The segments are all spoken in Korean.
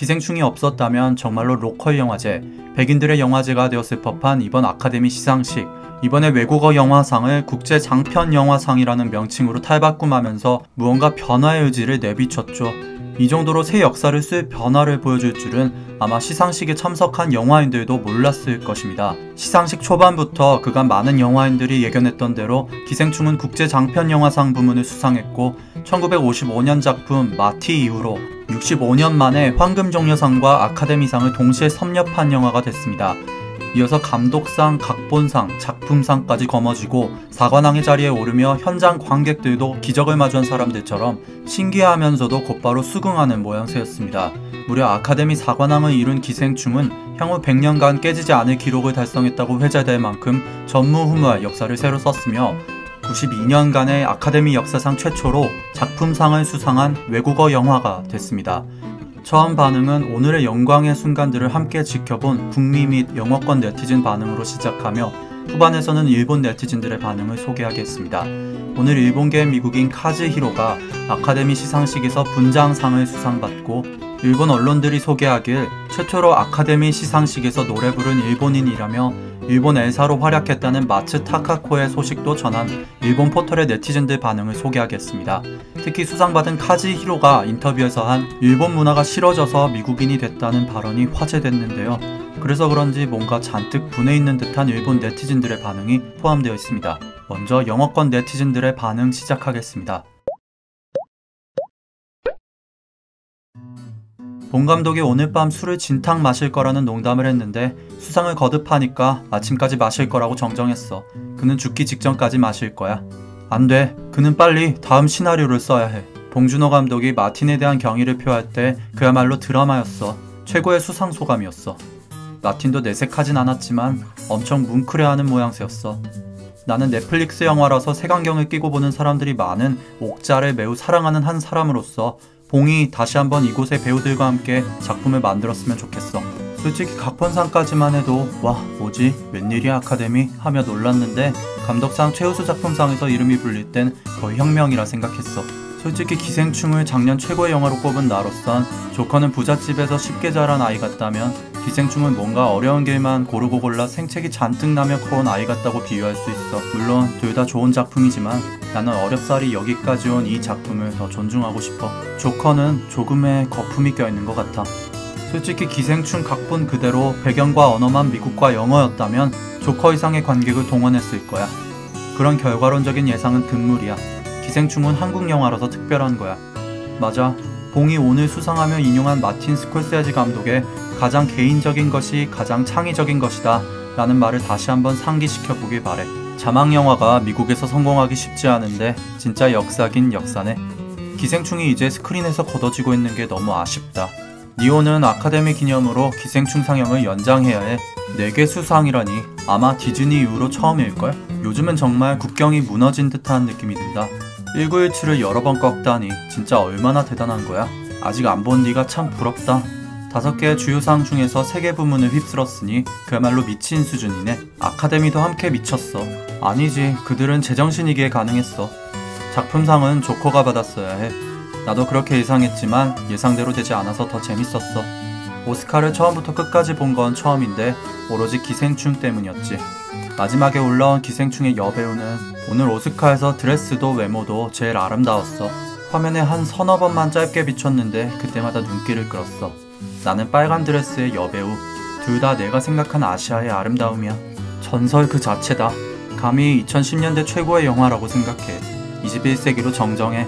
기생충이 없었다면 정말로 로컬 영화제, 백인들의 영화제가 되었을 법한 이번 아카데미 시상식. 이번에 외국어 영화상을 국제 장편 영화상이라는 명칭으로 탈바꿈하면서 무언가 변화의 의지를 내비쳤죠. 이 정도로 새 역사를 쓸 변화를 보여줄 줄은 아마 시상식에 참석한 영화인들도 몰랐을 것입니다. 시상식 초반부터 그간 많은 영화인들이 예견했던 대로 기생충은 국제 장편 영화상 부문을 수상했고 1955년 작품 마티 이후로 65년 만에 황금종려상과 아카데미상을 동시에 섭렵한 영화가 됐습니다. 이어서 감독상, 각본상, 작품상까지 거머쥐고 사관왕의 자리에 오르며 현장 관객들도 기적을 마주한 사람들처럼 신기해하면서도 곧바로 수긍하는 모양새였습니다. 무려 아카데미 사관왕을 이룬 기생충은 향후 100년간 깨지지 않을 기록을 달성했다고 회자될 만큼 전무후무할 역사를 새로 썼으며 92년간의 아카데미 역사상 최초로 작품상을 수상한 외국어 영화가 됐습니다. 처음 반응은 오늘의 영광의 순간들을 함께 지켜본 북미 및 영어권 네티즌 반응으로 시작하며 후반에서는 일본 네티즌들의 반응을 소개하겠습니다. 오늘 일본계 미국인 카즈히로가 아카데미 시상식에서 분장상을 수상받고 일본 언론들이 소개하길 최초로 아카데미 시상식에서 노래 부른 일본인이라며 일본 엘사로 활약했다는 마츠 타카코의 소식도 전한 일본 포털의 네티즌들 반응을 소개하겠습니다. 특히 수상받은 카즈히로가 인터뷰에서 한 일본 문화가 싫어져서 미국인이 됐다는 발언이 화제됐는데요. 그래서 그런지 뭔가 잔뜩 분해 있는 듯한 일본 네티즌들의 반응이 포함되어 있습니다. 먼저 영어권 네티즌들의 반응 시작하겠습니다. 본 감독이 오늘 밤 술을 진탕 마실 거라는 농담을 했는데 수상을 거듭하니까 아침까지 마실 거라고 정정했어. 그는 죽기 직전까지 마실 거야. 안 돼. 그는 빨리 다음 시나리오를 써야 해. 봉준호 감독이 마틴에 대한 경의를 표할 때 그야말로 드라마였어. 최고의 수상 소감이었어. 마틴도 내색하진 않았지만 엄청 뭉클해하는 모양새였어. 나는 넷플릭스 영화라서 색안경을 끼고 보는 사람들이 많은 옥자를 매우 사랑하는 한 사람으로서 봉이 다시 한번 이곳의 배우들과 함께 작품을 만들었으면 좋겠어. 솔직히 각본상까지만 해도 와 뭐지 웬일이야 아카데미 하며 놀랐는데 감독상 최우수 작품상에서 이름이 불릴 땐 거의 혁명이라 생각했어. 솔직히 기생충을 작년 최고의 영화로 꼽은 나로선 조커는 부잣집에서 쉽게 자란 아이 같다면 기생충은 뭔가 어려운 길만 고르고 골라 생책이 잔뜩 나며 커온 아이 같다고 비유할 수 있어. 물론 둘 다 좋은 작품이지만 나는 어렵사리 여기까지 온 이 작품을 더 존중하고 싶어. 조커는 조금의 거품이 껴있는 것 같아. 솔직히 기생충 각본 그대로 배경과 언어만 미국과 영어였다면 조커 이상의 관객을 동원했을 거야. 그런 결과론적인 예상은 금물이야. 기생충은 한국 영화라서 특별한 거야. 맞아. 봉이 오늘 수상하며 인용한 마틴 스콜세지 감독의 가장 개인적인 것이 가장 창의적인 것이다 라는 말을 다시 한번 상기시켜 보길 바래. 자막영화가 미국에서 성공하기 쉽지 않은데 진짜 역사긴 역사네. 기생충이 이제 스크린에서 걷어지고 있는 게 너무 아쉽다. 니오는 아카데미 기념으로 기생충 상영을 연장해야 해. 4개 수상이라니 아마 디즈니 이후로 처음일걸? 요즘은 정말 국경이 무너진 듯한 느낌이 든다. 1917을 여러 번 꺾다니 진짜 얼마나 대단한 거야. 아직 안 본 네가 참 부럽다. 5개의 주요상 중에서 3개 부문을 휩쓸었으니 그야말로 미친 수준이네. 아카데미도 함께 미쳤어. 아니지, 그들은 제정신이기에 가능했어. 작품상은 조커가 받았어야 해. 나도 그렇게 예상했지만 예상대로 되지 않아서 더 재밌었어. 오스카를 처음부터 끝까지 본 건 처음인데 오로지 기생충 때문이었지. 마지막에 올라온 기생충의 여배우는 오늘 오스카에서 드레스도 외모도 제일 아름다웠어. 화면에 한 서너 번만 짧게 비췄는데 그때마다 눈길을 끌었어. 나는 빨간 드레스의 여배우. 둘 다 내가 생각한 아시아의 아름다움이야. 전설 그 자체다. 감히 2010년대 최고의 영화라고 생각해. 21세기로 정정해.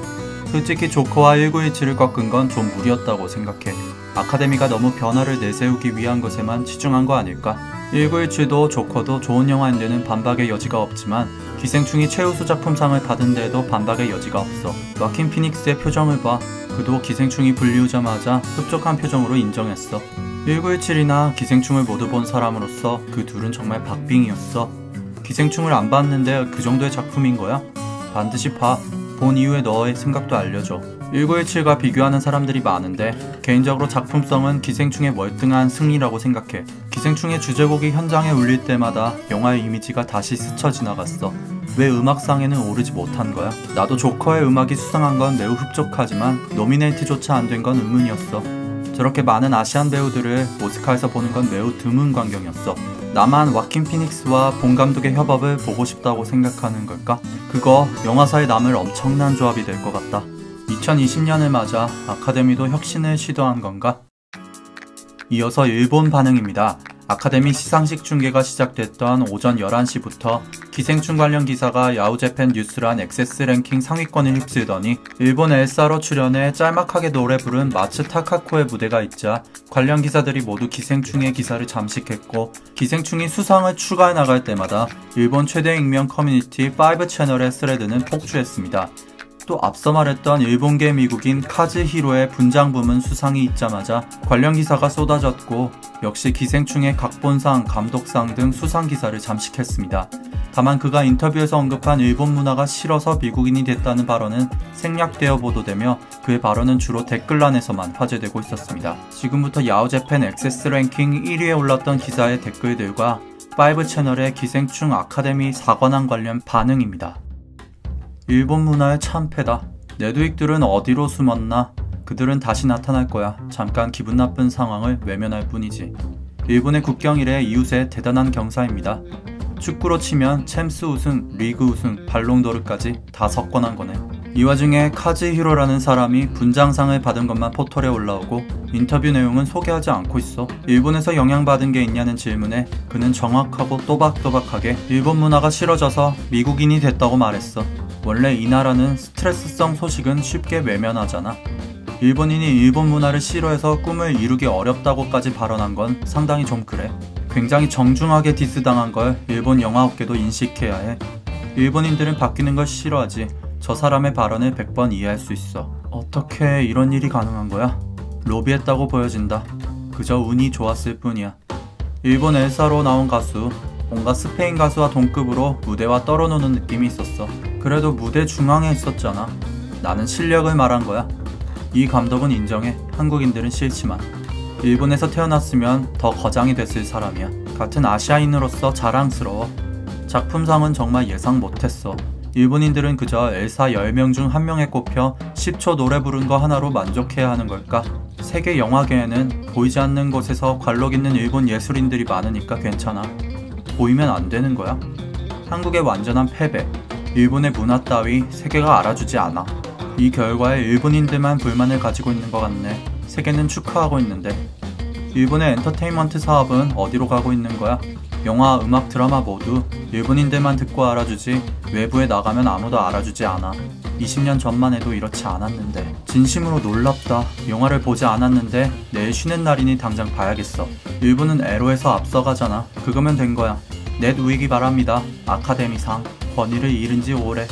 솔직히 조커와 1917을 꺾은 건 좀 무리였다고 생각해. 아카데미가 너무 변화를 내세우기 위한 것에만 치중한 거 아닐까? 1917도 조커도 좋은 영화인데는 반박의 여지가 없지만 기생충이 최우수 작품상을 받은 데에도 반박의 여지가 없어. 와킨 피닉스의 표정을 봐. 그도 기생충이 불리우자마자 흡족한 표정으로 인정했어. 1917이나 기생충을 모두 본 사람으로서 그 둘은 정말 박빙이었어. 기생충을 안 봤는데 그 정도의 작품인 거야? 반드시 봐. 본 이후에 너의 생각도 알려줘. 1917과 비교하는 사람들이 많은데 개인적으로 작품성은 기생충의 월등한 승리라고 생각해. 기생충의 주제곡이 현장에 울릴 때마다 영화의 이미지가 다시 스쳐 지나갔어. 왜 음악상에는 오르지 못한 거야? 나도 조커의 음악이 수상한 건 매우 흡족하지만 노미네이트조차 안 된 건 의문이었어. 저렇게 많은 아시안 배우들을 오스카에서 보는 건 매우 드문 광경이었어. 나만 와킨 피닉스와 본 감독의 협업을 보고 싶다고 생각하는 걸까? 그거 영화사에 남을 엄청난 조합이 될 것 같다. 2020년을 맞아 아카데미도 혁신을 시도한 건가? 이어서 일본 반응입니다. 아카데미 시상식 중계가 시작됐던 오전 11시부터 기생충 관련 기사가 야후재팬 뉴스란 액세스 랭킹 상위권을 휩쓸더니 일본 엘사로 출연해 짤막하게 노래 부른 마츠 타카코의 무대가 있자 관련 기사들이 모두 기생충의 기사를 잠식했고, 기생충이 수상을 추가해 나갈 때마다 일본 최대 익명 커뮤니티 5채널의 스레드는 폭주했습니다. 또 앞서 말했던 일본계 미국인 카즈히로의 분장 부문 수상이 있자마자 관련 기사가 쏟아졌고, 역시 기생충의 각본상, 감독상 등 수상 기사를 잠식했습니다. 다만 그가 인터뷰에서 언급한 일본 문화가 싫어서 미국인이 됐다는 발언은 생략되어 보도되며 그의 발언은 주로 댓글란에서만 화제되고 있었습니다. 지금부터 야후재팬 액세스 랭킹 1위에 올랐던 기사의 댓글들과 5채널의 기생충 아카데미 사관왕 관련 반응입니다. 일본 문화의 참패다. 내두익들은 어디로 숨었나? 그들은 다시 나타날 거야. 잠깐 기분 나쁜 상황을 외면할 뿐이지. 일본의 국경 이래 이웃의 대단한 경사입니다. 축구로 치면 챔스 우승, 리그 우승, 발롱도르까지 다 석권한 거네. 이 와중에 카즈히로라는 사람이 분장상을 받은 것만 포털에 올라오고 인터뷰 내용은 소개하지 않고 있어. 일본에서 영향받은 게 있냐는 질문에 그는 정확하고 또박또박하게 일본 문화가 싫어져서 미국인이 됐다고 말했어. 원래 이 나라는 스트레스성 소식은 쉽게 외면하잖아. 일본인이 일본 문화를 싫어해서 꿈을 이루기 어렵다고까지 발언한 건 상당히 좀 그래. 굉장히 정중하게 디스당한 걸 일본 영화업계도 인식해야 해. 일본인들은 바뀌는 걸 싫어하지. 저 사람의 발언을 100번 이해할 수 있어. 어떻게 이런 일이 가능한 거야? 로비했다고 보여진다. 그저 운이 좋았을 뿐이야. 일본 엘사로 나온 가수, 뭔가 스페인 가수와 동급으로 무대와 떨어노는 느낌이 있었어. 그래도 무대 중앙에 있었잖아. 나는 실력을 말한 거야. 이 감독은 인정해. 한국인들은 싫지만. 일본에서 태어났으면 더 거장이 됐을 사람이야. 같은 아시아인으로서 자랑스러워. 작품상은 정말 예상 못했어. 일본인들은 그저 엘사 10명 중 1명에 꼽혀 10초 노래 부른 거 하나로 만족해야 하는 걸까? 세계 영화계에는 보이지 않는 곳에서 관록 있는 일본 예술인들이 많으니까 괜찮아. 보이면 안 되는 거야? 한국의 완전한 패배. 일본의 문화 따위 세계가 알아주지 않아. 이 결과에 일본인들만 불만을 가지고 있는 것 같네. 세계는 축하하고 있는데. 일본의 엔터테인먼트 사업은 어디로 가고 있는 거야? 영화, 음악, 드라마 모두 일본인들만 듣고 알아주지 외부에 나가면 아무도 알아주지 않아. 20년 전만 해도 이렇지 않았는데. 진심으로 놀랍다. 영화를 보지 않았는데 내일 쉬는 날이니 당장 봐야겠어. 일본은 에로에서 앞서가잖아. 그거면 된 거야. 넷 우익이 바랍니다. 아카데미상. 권위를 잃은 지 오래.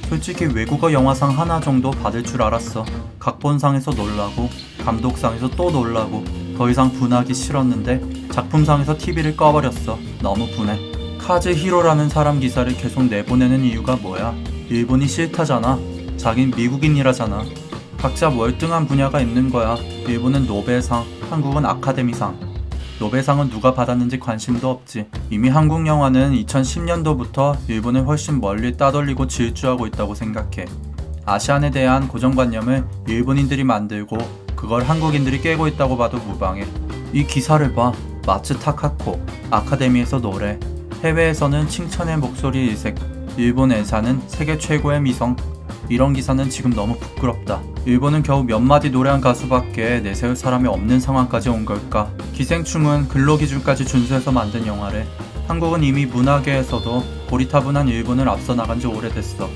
솔직히 외국어 영화상 하나 정도 받을 줄 알았어. 각본상에서 놀라고 감독상에서 또 놀라고 더 이상 분하기 싫었는데 작품상에서 TV를 꺼버렸어. 너무 분해. 카즈히로라는 사람 기사를 계속 내보내는 이유가 뭐야? 일본이 싫다잖아. 자긴 미국인이라잖아. 각자 월등한 분야가 있는 거야. 일본은 노벨상, 한국은 아카데미상. 노벨상은 누가 받았는지 관심도 없지. 이미 한국 영화는 2010년도부터 일본을 훨씬 멀리 따돌리고 질주하고 있다고 생각해. 아시안에 대한 고정관념을 일본인들이 만들고 그걸 한국인들이 깨고 있다고 봐도 무방해. 이 기사를 봐. 마츠 타카코, 아카데미에서 노래, 해외에서는 칭찬의 목소리 일색, 일본 엘사는 세계 최고의 미성. 이런 기사는 지금 너무 부끄럽다. 일본은 겨우 몇 마디 노래한 가수밖에 내세울 사람이 없는 상황까지 온 걸까? 기생충은 근로기준까지 준수해서 만든 영화래. 한국은 이미 문화계에서도 고리타분한 일본을 앞서 나간 지 오래됐어.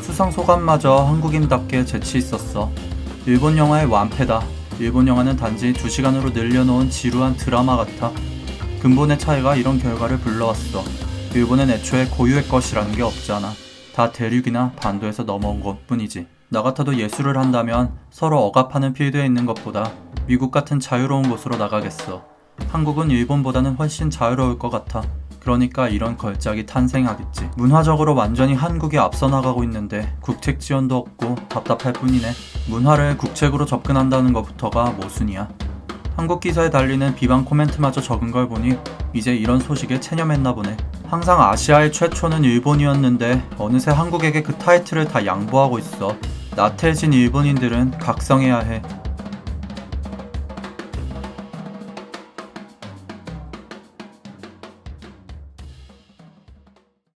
수상 소감마저 한국인답게 재치 있었어. 일본 영화의 완패다. 일본 영화는 단지 2시간으로 늘려놓은 지루한 드라마 같아. 근본의 차이가 이런 결과를 불러왔어. 일본은 애초에 고유의 것이라는 게 없잖아. 다 대륙이나 반도에서 넘어온 것 뿐이지. 나 같아도 예술을 한다면 서로 억압하는 필드에 있는 것보다 미국 같은 자유로운 곳으로 나가겠어. 한국은 일본보다는 훨씬 자유로울 것 같아. 그러니까 이런 걸작이 탄생하겠지. 문화적으로 완전히 한국이 앞서 나가고 있는데 국책 지원도 없고 답답할 뿐이네. 문화를 국책으로 접근한다는 것부터가 모순이야. 한국 기사에 달리는 비방 코멘트마저 적은 걸 보니 이제 이런 소식에 체념했나 보네. 항상 아시아의 최초는 일본이었는데 어느새 한국에게 그 타이틀을 다 양보하고 있어. 나태해진 일본인들은 각성해야 해.